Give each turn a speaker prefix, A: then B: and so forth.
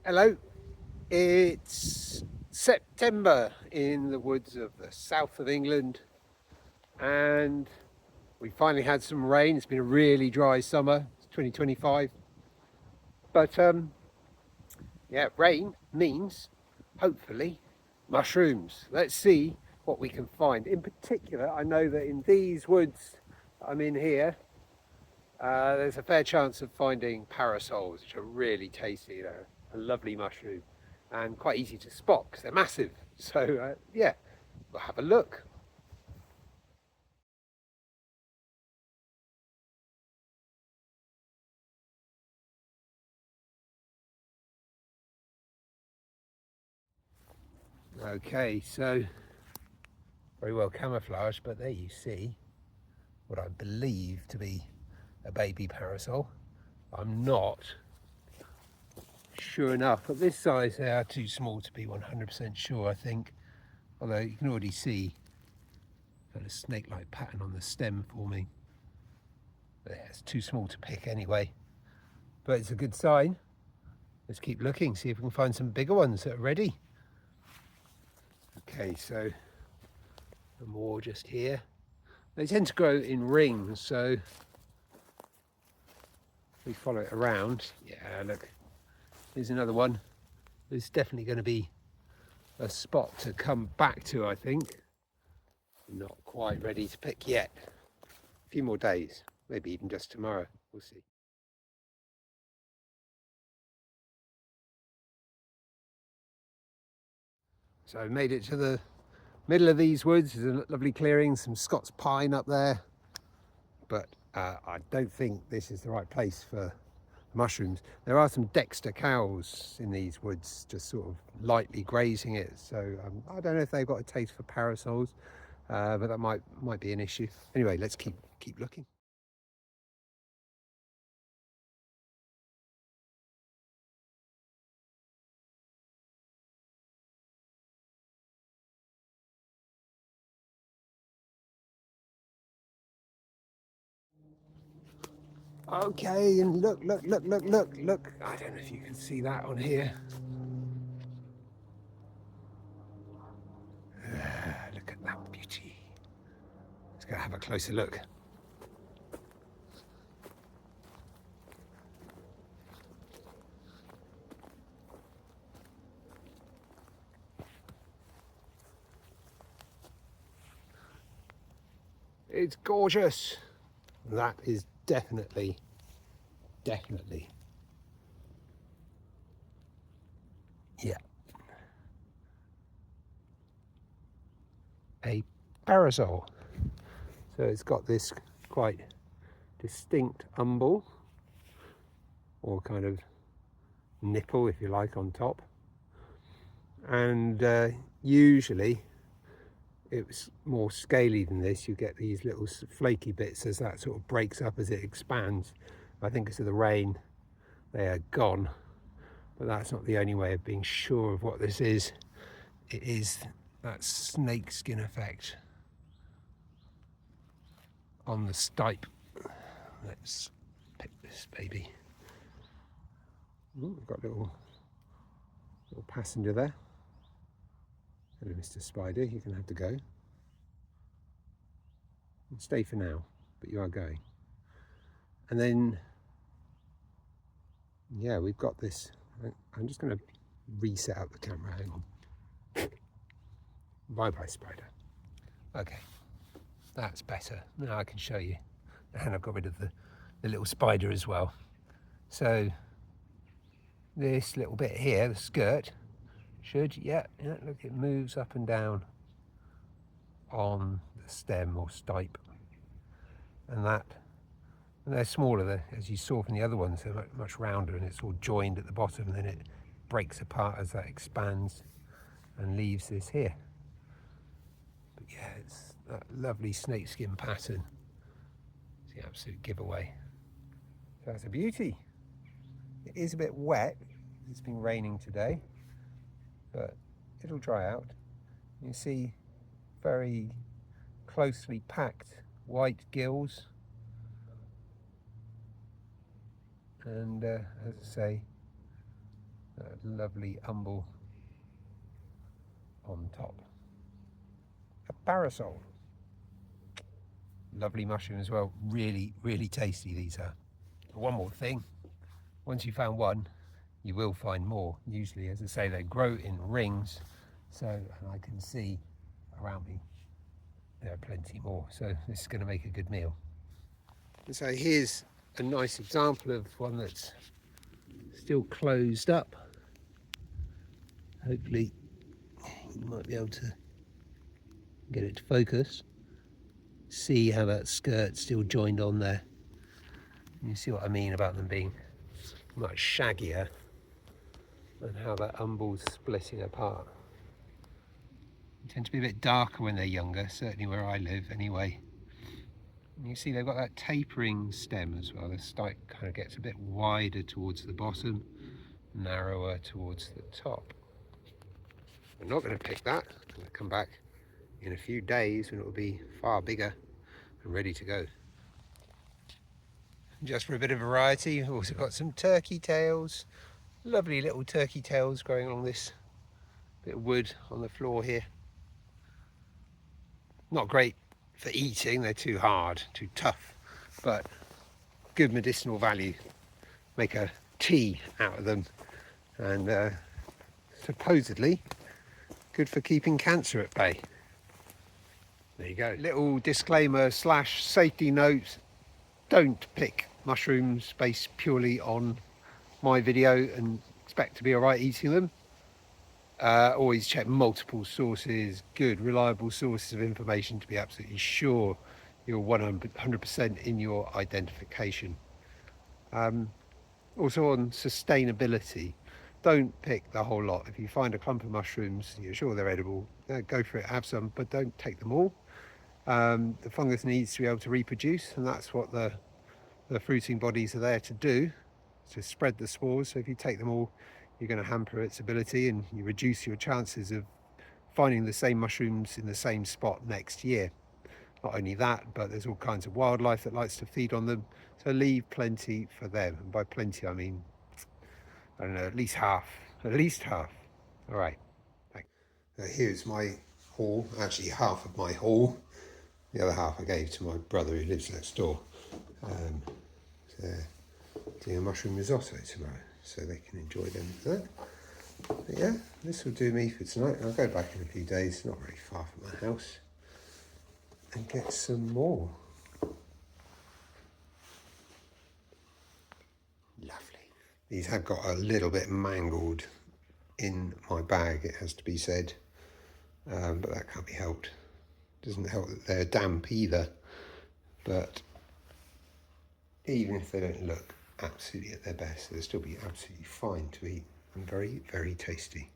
A: Hello, it's September in the woods of the south of England, and we finally had some rain. It's been a really dry summer. It's 2025, but yeah, rain means hopefully mushrooms. Let's see what we can find. In particular, I know that in these woods I'm in here, there's a fair chance of finding parasols, which are really tasty. A lovely mushroom and quite easy to spot because they're massive. So yeah, we'll have a look. Okay, so very well camouflaged, but there you see what I believe to be a baby parasol. I'm not sure enough. At this size, they are too small to be 100% sure, I think. Although you can already see a snake-like pattern on the stem forming. But yeah, it's too small to pick anyway. But it's a good sign. Let's keep looking, see if we can find some bigger ones that are ready. Okay, so more just here. They tend to grow in rings, so if we follow it around, yeah, look, here's another one. There's definitely going to be a spot to come back to, I think. Not quite ready to pick yet. A few more days, maybe even just tomorrow. We'll see. So I made it to the middle of these woods. There's a lovely clearing, some Scots pine up there. But I don't think this is the right place for mushrooms. There are some Dexter cows in these woods, just sort of lightly grazing it. So I don't know if they've got a taste for parasols, but that might be an issue. Anyway, let's keep looking. Okay, and look. I don't know if you can see that on here. Look at that beauty. Let's go have a closer look. It's gorgeous. That is definitely yeah, a parasol. So it's got this quite distinct umbel, or kind of nipple if you like, on top, and usually it's more scaly than this. You get these little flaky bits as that sort of breaks up as it expands. I think because of the rain they are gone, but that's not the only way of being sure of what this is. It is that snake skin effect on the stipe. Let's pick this baby. Ooh, we've got a little passenger there. Hello, Mr. Spider, you're going to have to go. Stay for now, but you are going. And then, yeah, we've got this. I'm just going to reset up the camera. Hang on. Bye, Spider. Okay, that's better. Now I can show you. And I've got rid of the little spider as well. So this little bit here, the skirt, should, yeah, look, it moves up and down on the stem or stipe. And they're smaller, as you saw from the other ones, they're much rounder, and it's all joined at the bottom, and then it breaks apart as that expands and leaves this here. But yeah, it's that lovely snakeskin pattern. It's the absolute giveaway. So that's a beauty. It is a bit wet. It's been raining today, but it'll dry out. You see very closely packed white gills, and as I say, Lovely umbel on top. A parasol. Lovely mushroom as well. Really, really tasty these are. One more thing. Once you found one, you will find more. Usually, as I say, they grow in rings. So, and I can see around me there are plenty more. So this is going to make a good meal. And so here's a nice example of one that's still closed up. Hopefully you might be able to get it to focus. See how that skirt's still joined on there. You see what I mean about them being much shaggier and how that umbel's splitting apart. They tend to be a bit darker when they're younger, certainly where I live anyway. And you see they've got that tapering stem as well. The stipe kind of gets a bit wider towards the bottom, narrower towards the top. I'm not going to pick that. I'm going to come back in a few days when it will be far bigger and ready to go. Just for a bit of variety, we've also got some turkey tails. Lovely little turkey tails growing along this bit of wood on the floor here. Not great for eating, they're too hard, too tough, but good medicinal value. Make a tea out of them, and supposedly good for keeping cancer at bay. There you go. Little disclaimer / safety note: don't pick mushrooms based purely on my video and expect to be alright eating them. Always check multiple sources, good reliable sources of information to be absolutely sure you're 100% in your identification. Also on sustainability, don't pick the whole lot. If you find a clump of mushrooms, you're sure they're edible, go for it, have some, but don't take them all. The fungus needs to be able to reproduce, and that's what the fruiting bodies are there to do, to spread the spores. So if you take them all, you're going to hamper its ability, and you reduce your chances of finding the same mushrooms in the same spot next year. Not only that, but there's all kinds of wildlife that likes to feed on them, so leave plenty for them. And by plenty I mean, I don't know, at least half. All right, thanks. Here's my haul, actually half of my haul. The other half I gave to my brother who lives next door. They're doing a mushroom risotto tomorrow, so they can enjoy them for that. But yeah, this will do me for tonight. I'll go back in a few days, not very far from my house, and get some more. Lovely. These have got a little bit mangled in my bag, it has to be said, but that can't be helped. Doesn't help that they're damp either, but even if they don't look absolutely at their best, they'll still be absolutely fine to eat and very, very tasty.